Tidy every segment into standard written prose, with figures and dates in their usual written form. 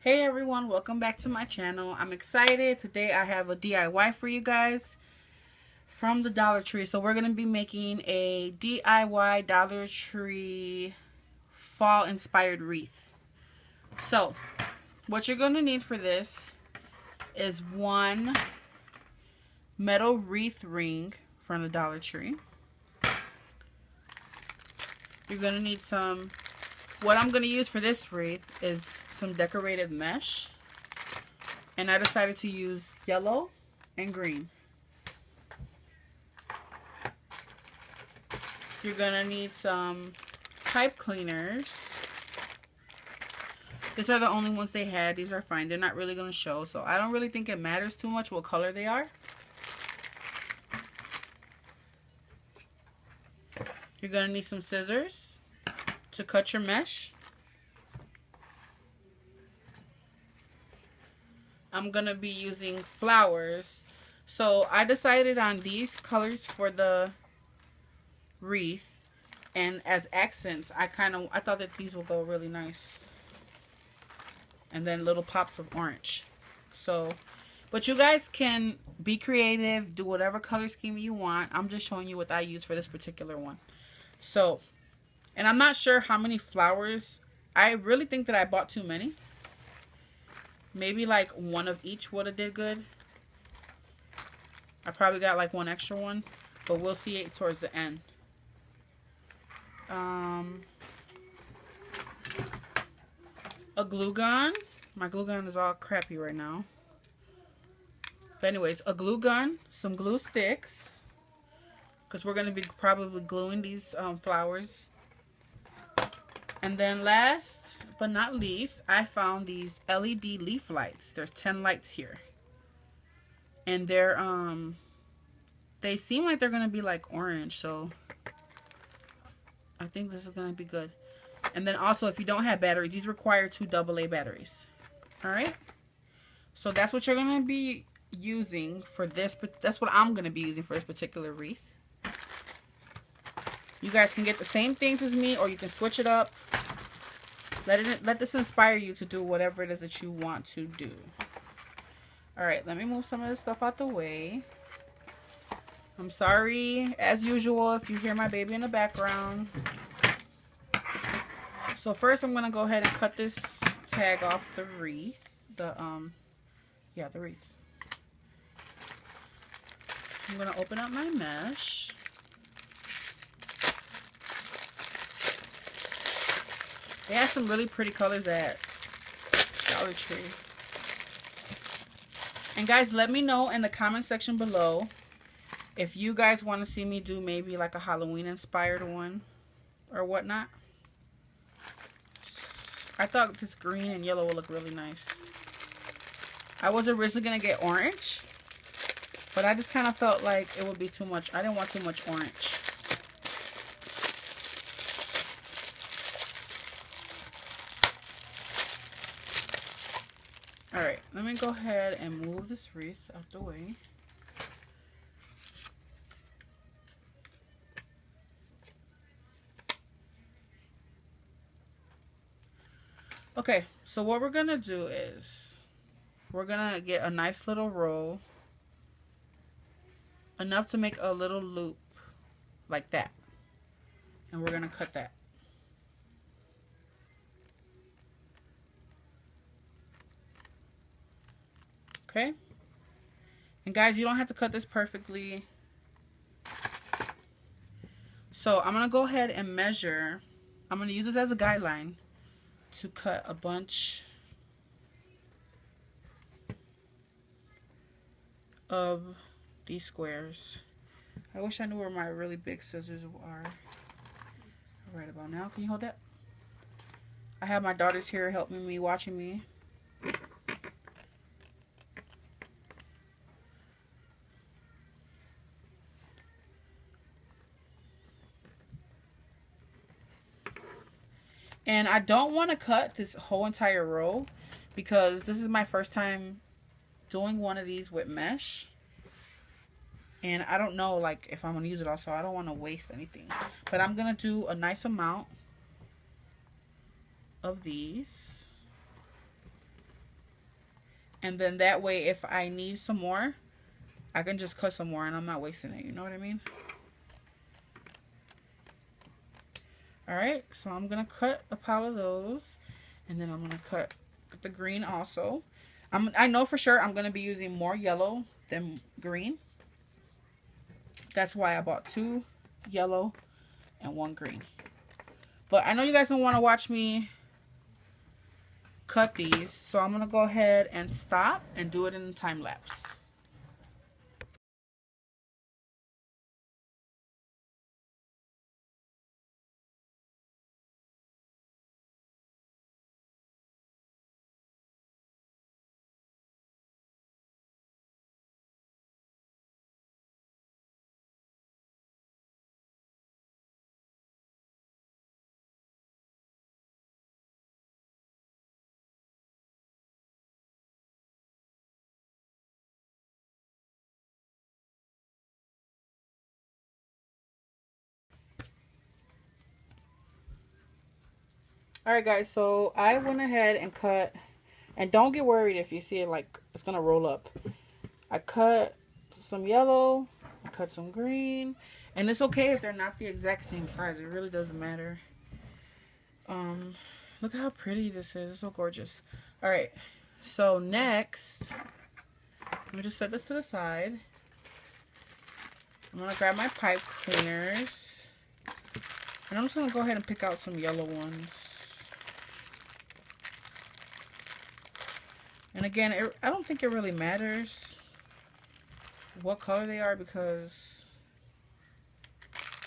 Hey everyone, welcome back to my channel. I'm excited. Today I have a DIY for you guys from the Dollar Tree. So we're going to be making a DIY Dollar Tree fall inspired wreath. So what you're going to need for this is one metal wreath ring from the Dollar Tree. You're going to need what I'm going to use for this wreath is some decorative mesh. And I decided to use yellow and green. You're going to need some pipe cleaners. These are the only ones they had. These are fine. They're not really going to show. So I don't really think it matters too much what color they are. You're going to need some scissors to cut your mesh. I'm going to be using flowers. So I decided on these colors for the wreath, and as accents I thought that these will go really nice, and then little pops of orange. So but you guys can be creative, do whatever color scheme you want. I'm just showing you what I use for this particular one. So, and I'm not sure how many flowers. I really think that I bought too many. Maybe like one of each would have did good. I probably got like one extra one, but we'll see it towards the end. A glue gun. My glue gun is all crappy right now. But anyways, a glue gun, some glue sticks, because we're going to be probably gluing these flowers. And then last but not least, I found these LED leaf lights. There's 10 lights here. And they seem like they're going to be like orange, so I think this is going to be good. And then also, if you don't have batteries, these require 2 AA batteries. Alright? So that's what you're going to be using for this. But that's what I'm going to be using for this particular wreath. You guys can get the same things as me, or you can switch it up. Let this inspire you to do whatever it is that you want to do. Alright, let me move some of this stuff out the way. I'm sorry, as usual, if you hear my baby in the background. So first I'm going to go ahead and cut this tag off the wreath. The wreath. I'm going to open up my mesh. They have some really pretty colors at Dollar Tree. And guys, let me know in the comment section below if you guys want to see me do maybe like a Halloween inspired one or whatnot. I thought this green and yellow would look really nice. I was originally going to get orange, but I just kind of felt like it would be too much. I didn't want too much orange. Alright, let me go ahead and move this wreath out the way. Okay, so what we're going to do is we're going to get a nice little roll, enough to make a little loop like that. And we're going to cut that. Okay? And guys, you don't have to cut this perfectly. So I'm going to go ahead and measure. I'm going to use this as a guideline to cut a bunch of these squares. I wish I knew where my really big scissors are right about now. Can you hold that? I have my daughters here helping me, watching me. And I don't want to cut this whole entire row because this is my first time doing one of these with mesh. And I don't know like if I'm going to use it all, so I don't want to waste anything. But I'm going to do a nice amount of these. And then that way, if I need some more, I can just cut some more and I'm not wasting it. You know what I mean? Alright, so I'm going to cut a pile of those. And then I'm going to cut the green also. I know for sure I'm going to be using more yellow than green. That's why I bought 2 yellow and 1 green. But I know you guys don't want to watch me cut these. So I'm going to go ahead and stop and do it in the time lapse. Alright guys, so I went ahead and cut, and don't get worried if you see it like it's gonna roll up. I cut some yellow, I cut some green, and it's okay if they're not the exact same size. It really doesn't matter. Look how pretty this is. It's so gorgeous. Alright, so next, let me just set this to the side. I'm gonna grab my pipe cleaners, and I'm just gonna go ahead and pick out some yellow ones. And again, I don't think it really matters what color they are because,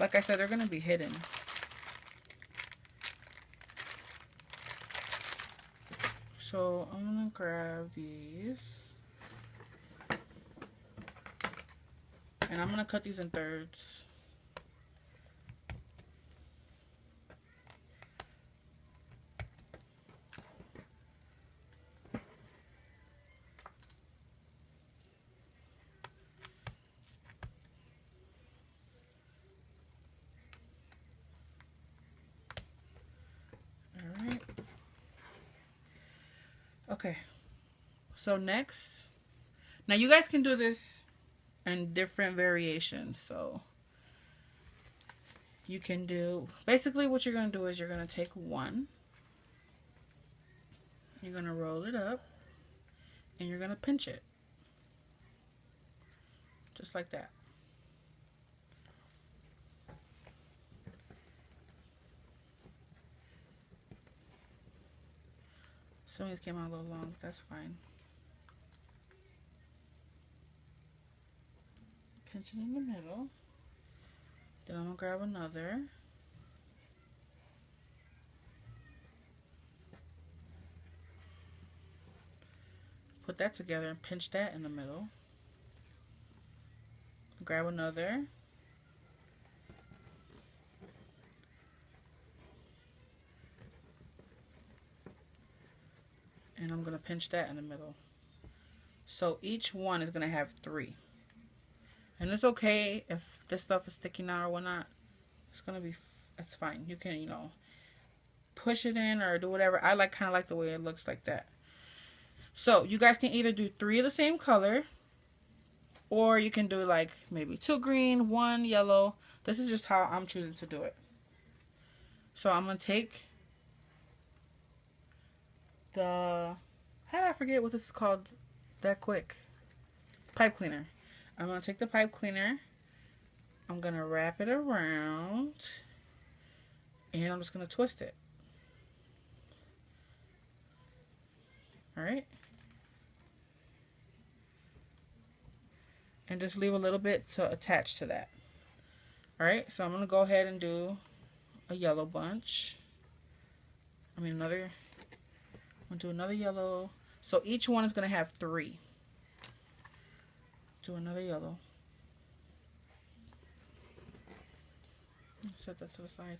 like I said, they're going to be hidden. So I'm going to grab these. And I'm going to cut these in thirds. Okay, so next, now you guys can do this in different variations. So you can do, basically what you're going to do is you're going to take one, you're going to roll it up, and you're going to pinch it. Just like that. Some of these came out a little long, that's fine. Pinch it in the middle. Then I'm going to grab another. Put that together and pinch that in the middle. Grab another. And I'm going to pinch that in the middle. So each one is going to have 3. And it's okay if this stuff is sticking out or whatnot. It's going to be, it's fine. You can, you know, push it in or do whatever. I kind of like the way it looks like that. So you guys can either do 3 of the same color, or you can do like maybe 2 green, 1 yellow. This is just how I'm choosing to do it. So I'm going to take the, how did I forget what this is called that quick? Pipe cleaner. I'm going to take the pipe cleaner. I'm going to wrap it around. And I'm just going to twist it. Alright. And just leave a little bit to attach to that. Alright, so I'm going to go ahead and do a yellow bunch. I'm going to do another yellow. So each one is going to have 3. Do another yellow. Set that to the side.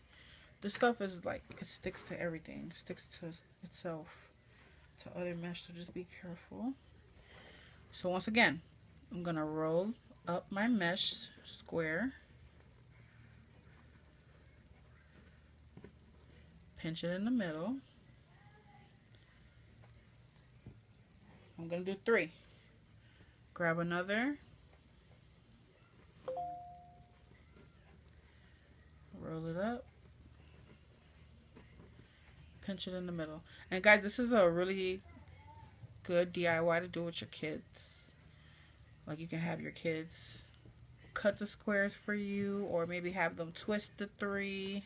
This stuff is like, it sticks to everything. It sticks to itself, to other mesh, so just be careful. So once again, I'm going to roll up my mesh square. Pinch it in the middle. I'm going to do 3. Grab another. Roll it up. Pinch it in the middle. And guys, this is a really good DIY to do with your kids. Like, you can have your kids cut the squares for you, or maybe have them twist the 3.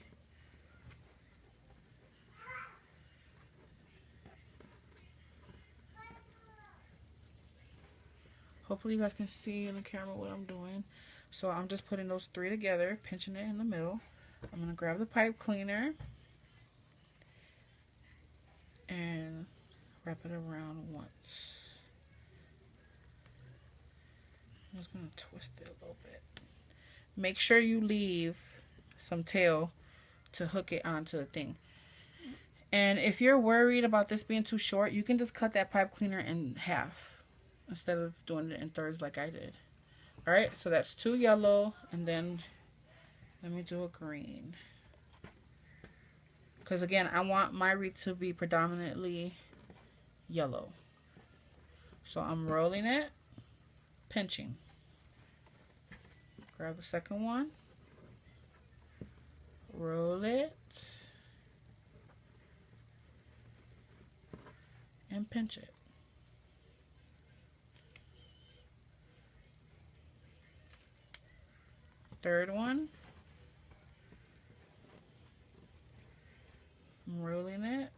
Hopefully you guys can see in the camera what I'm doing. So I'm just putting those 3 together, pinching it in the middle. I'm going to grab the pipe cleaner and wrap it around once. I'm just going to twist it a little bit. Make sure you leave some tail to hook it onto the thing. And if you're worried about this being too short, you can just cut that pipe cleaner in half instead of doing it in thirds like I did. Alright, so that's 2 yellow, and then let me do a green. Because again, I want my wreath to be predominantly yellow. So I'm rolling it, pinching. Grab the second one, roll it, and pinch it. Third one, I'm rolling it,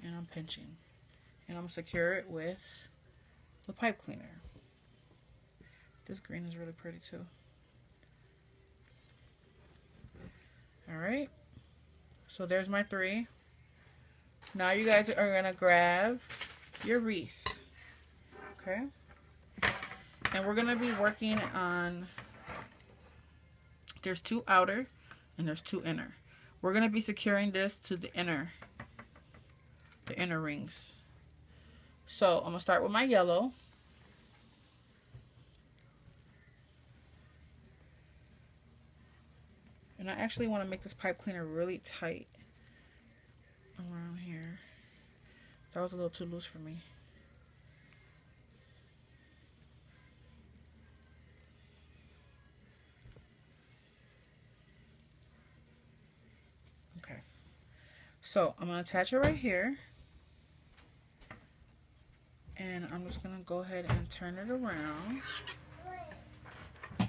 and I'm pinching. And I'm going to secure it with the pipe cleaner. This green is really pretty too. Alright, so there's my 3. Now you guys are going to grab your wreath. Okay? And we're going to be working on, there's 2 outer and there's 2 inner. We're going to be securing this to the inner rings. So I'm going to start with my yellow. And I actually want to make this pipe cleaner really tight around here. That was a little too loose for me. Okay. So I'm going to attach it right here. And I'm just going to go ahead and turn it around.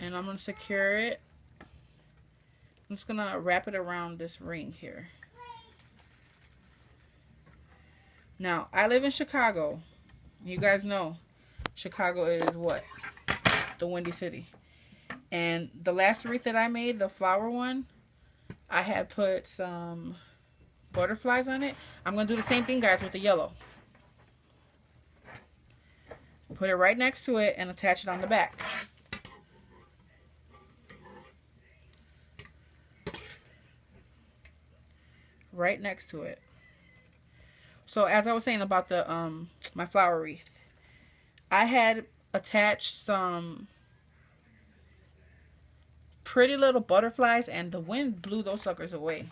And I'm going to secure it. I'm just going to wrap it around this ring here. Now, I live in Chicago. You guys know Chicago is what? The Windy City. And the last wreath that I made, the flower one, I had put some butterflies on it. I'm going to do the same thing, guys, with the yellow. Put it right next to it and attach it on the back. Right next to it. So as I was saying about the my flower wreath, I had attached some pretty little butterflies and the wind blew those suckers away.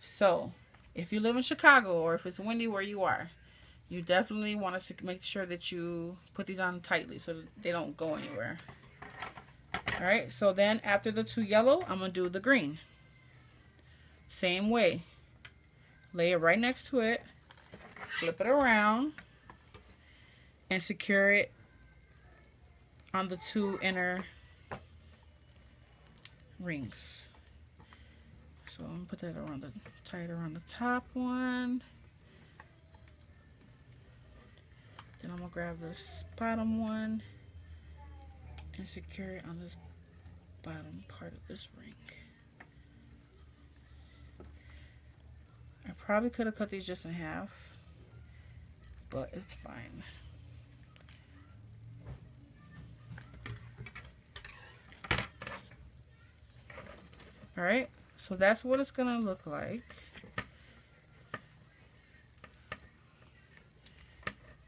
So if you live in Chicago or if it's windy where you are, you definitely want to make sure that you put these on tightly so that they don't go anywhere. Alright, so then after the 2 yellow, I'm going to do the green. Same way. Lay it right next to it. Flip it around. And secure it on the 2 inner rings. So I'm going to put that around tight around the top one. Then I'm going to grab this bottom one and secure it on this bottom part of this ring. I probably could have cut these just in half, but it's fine. Alright, so that's what it's going to look like.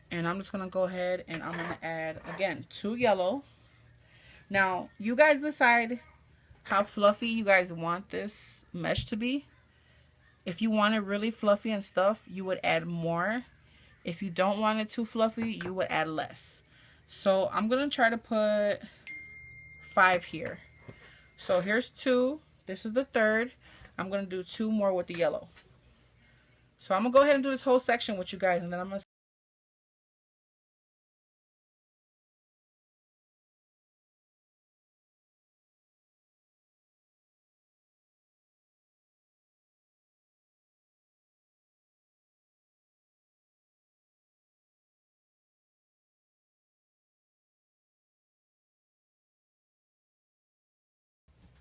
And I'm just going to go ahead and I'm going to add, again, 2 yellow. Now, you guys decide how fluffy you guys want this mesh to be. If you want it really fluffy and stuff, you would add more. If you don't want it too fluffy, you would add less. So I'm going to try to put 5 here. So here's 2. This is the third. I'm going to do 2 more with the yellow. So I'm going to go ahead and do this whole section with you guys, and then I'm going to...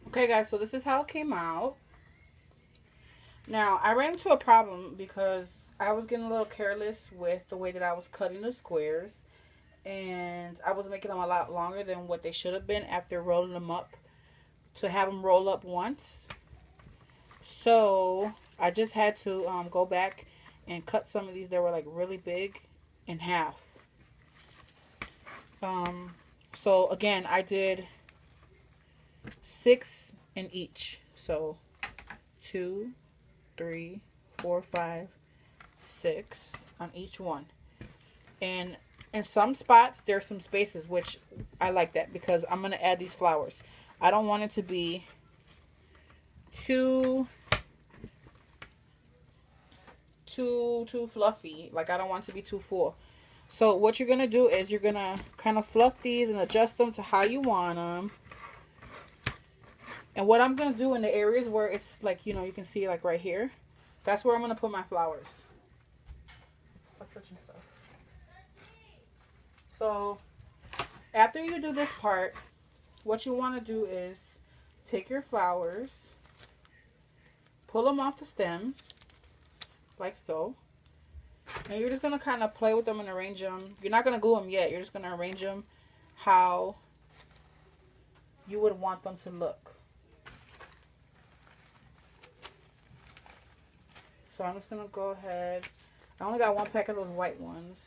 Okay guys, so this is how it came out. Now, I ran into a problem because I was getting a little careless with the way that I was cutting the squares. And I was making them a lot longer than what they should have been after rolling them up, to have them roll up once. So I just had to go back and cut some of these that were like really big in half. So again, I did 6 in each. So 2, 3, 4, 5, 6 on each one. And in some spots there's some spaces, which I like that because I'm going to add these flowers. I don't want it to be too fluffy. Like, I don't want it to be too full. So what you're going to do is you're going to kind of fluff these and adjust them to how you want them. And what I'm going to do in the areas where it's like, you know, you can see like right here, that's where I'm going to put my flowers. Stop touching stuff. So after you do this part, what you want to do is take your flowers, pull them off the stem, like so. And you're just going to kind of play with them and arrange them. You're not going to glue them yet. You're just going to arrange them how you would want them to look. So I'm just going to go ahead. I only got 1 pack of those white ones.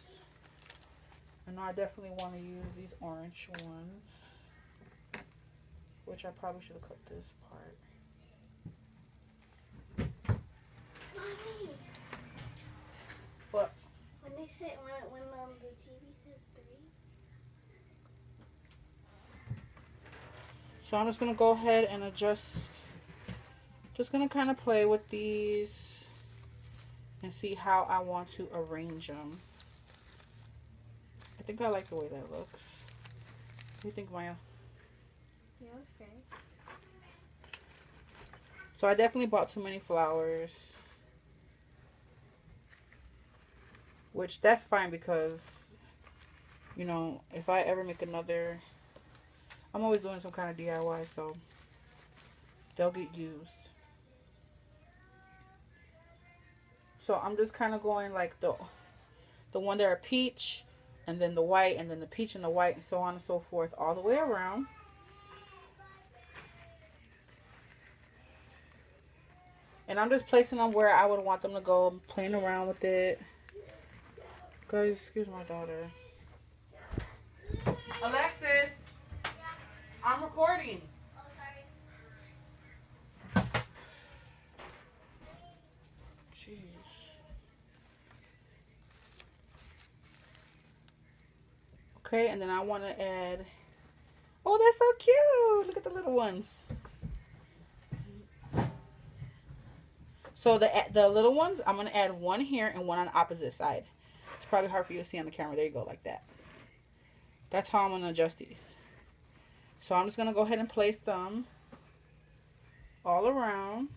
I know I definitely want to use these orange ones, which I probably should have cut this part. Mommy. What? When they say when the TV says 3. So I'm just going to go ahead and adjust. Just going to kind of play with these and see how I want to arrange them. I think I like the way that looks. What do you think, Maya? Yeah, it's great. So I definitely bought too many flowers. Which, that's fine because, you know, if I ever make another... I'm always doing some kind of DIY, so they'll get used. So I'm just kind of going like the one that are peach, and then the white, and then the peach and the white, and so on and so forth, all the way around. And I'm just placing them where I would want them to go. I'm playing around with it. Guys, excuse my daughter. Alexis, I'm recording. Jeez. Okay, and then I want to add... Oh, they're so cute. Look at the little ones. So the little ones, I'm going to add 1 here and 1 on the opposite side. It's probably hard for you to see on the camera. There you go, like that. That's how I'm going to adjust these. So I'm just going to go ahead and place them all around.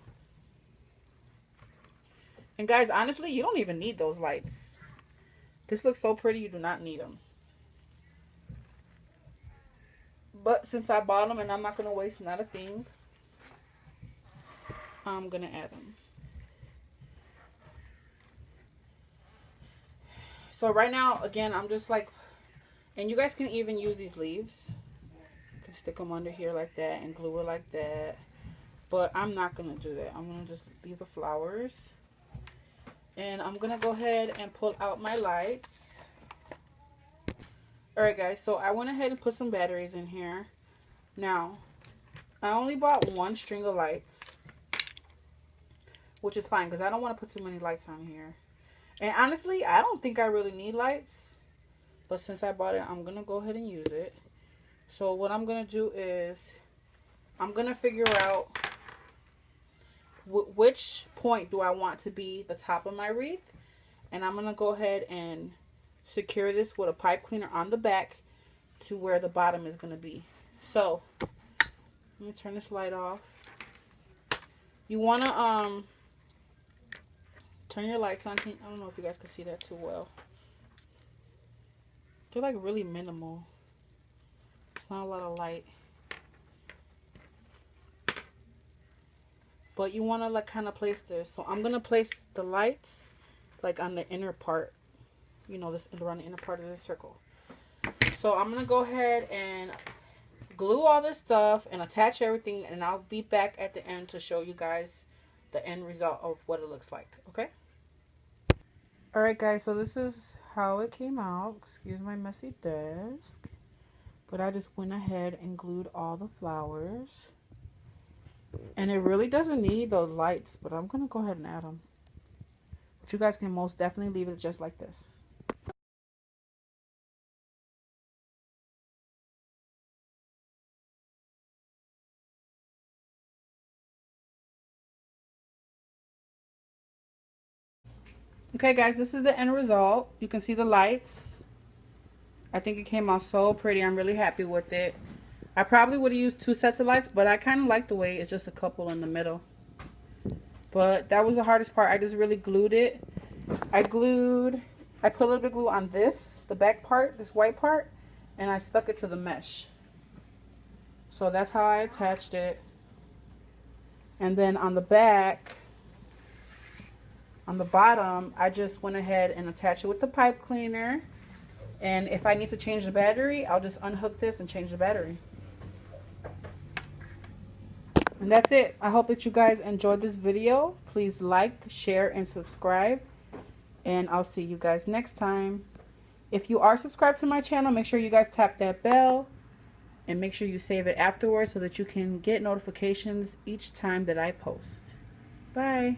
And guys, honestly, you don't even need those lights. This looks so pretty, you do not need them. But since I bought them and I'm not going to waste not a thing, I'm going to add them. So right now, again, I'm just like, and you guys can even use these leaves. You can stick them under here like that and glue it like that. But I'm not going to do that. I'm going to just leave the flowers. And I'm going to go ahead and pull out my lights. Alright guys, so I went ahead and put some batteries in here. Now, I only bought 1 string of lights. which is fine because I don't want to put too many lights on here. And honestly, I don't think I really need lights. But since I bought it, I'm going to go ahead and use it. So what I'm going to do is I'm going to figure out which point do I want to be the top of my wreath. And I'm going to go ahead and secure this with a pipe cleaner on the back to where the bottom is going to be. So let me turn this light off. You want to turn your lights on. I don't know if you guys can see that too well. They're like really minimal. It's not a lot of light. But you want to like kind of place this. So I'm going to place the lights like on the inner part. You know, this around the inner part of the circle. So I'm going to go ahead and glue all this stuff and attach everything. And I'll be back at the end to show you guys the end result of what it looks like. Okay? Alright guys, so this is how it came out. Excuse my messy desk. But I just went ahead and glued all the flowers. And it really doesn't need those lights, but I'm going to go ahead and add them. But you guys can most definitely leave it just like this. Okay guys, this is the end result. You can see the lights. I think it came out so pretty. I'm really happy with it. I probably would have used 2 sets of lights, but I kind of like the way it's just a couple in the middle. But that was the hardest part. I just really glued it. I put a little bit of glue on this, the back part, this white part, and I stuck it to the mesh. So that's how I attached it. And then on the back, on the bottom, I just went ahead and attached it with the pipe cleaner. And if I need to change the battery, I'll just unhook this and change the battery. And that's it. I hope that you guys enjoyed this video. Please like, share, and subscribe. And I'll see you guys next time. If you are subscribed to my channel, make sure you guys tap that bell. And make sure you save it afterwards so that you can get notifications each time that I post. Bye.